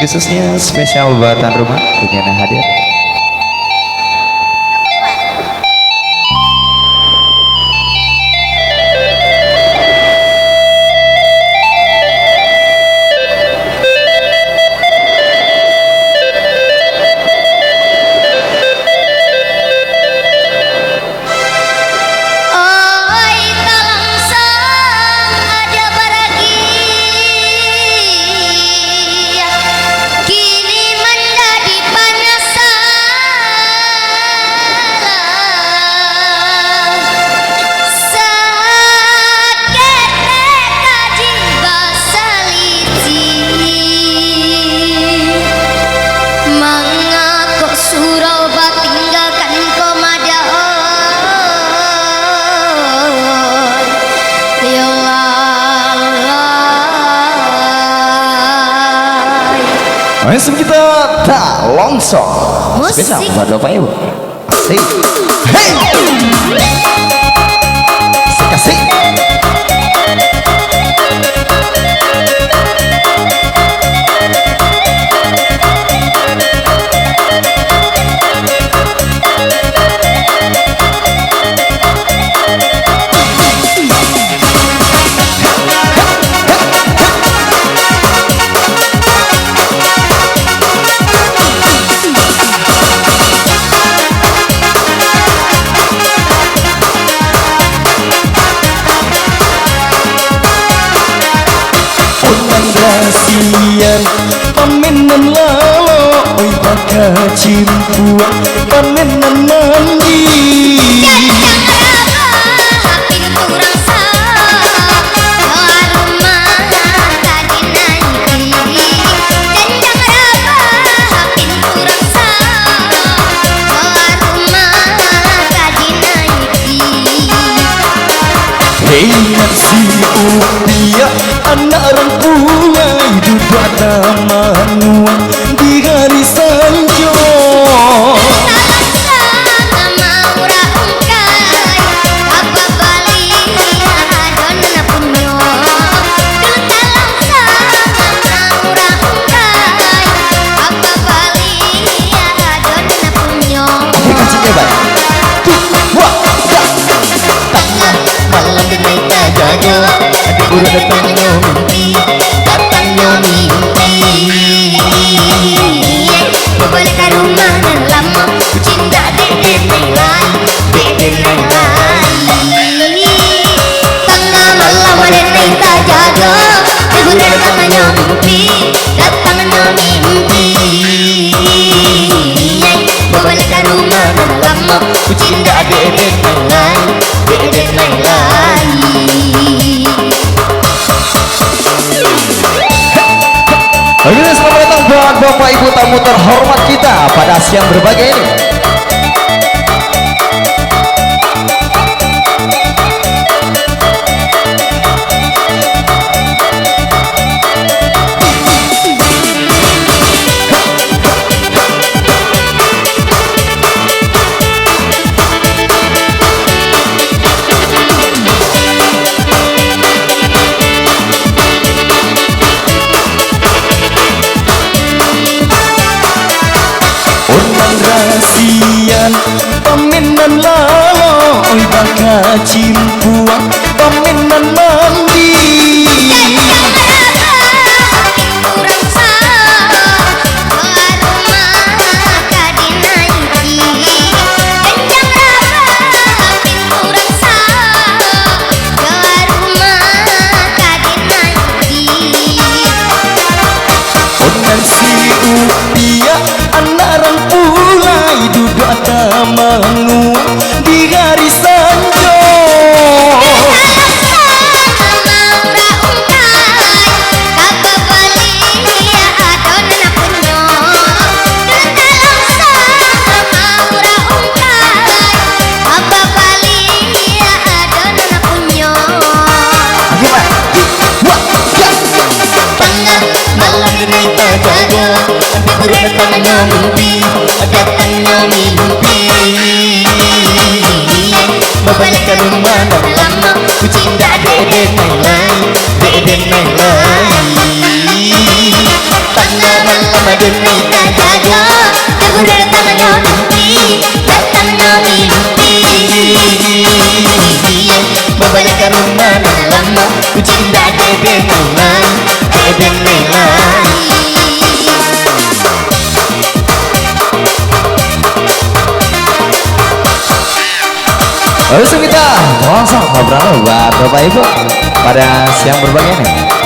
khususnya spesial buat tuan rumah yang hadir. Langsung kita tak longsor spesial buat Bapak Ibu. Asik. Hey. Asik. Kasian pamenan lalo oi baka cimpuan pamenan mandi hei nasi upia anak orang tua hidup manuan di hari sanjo datangnya mimpi balik ke rumah dan lama cinta dede nilai tengah malam dede tak jaga ibu datangnya mimpi balik ke rumah dan lama cinta dede nilai Hadirin selamat datang buat Bapak Ibu tamu terhormat kita pada siang berbahagia ini. Pamenan lalo oi baka cimpuan pamenan mandi menguat di hari sanjo datangnya mimpi balik ke rumah dan lama ku cinta dede nilai tengah malam ku cinta kedengeran langsung kita langsung ngobrol buat Bapak Ibu pada siang berbahagia nih.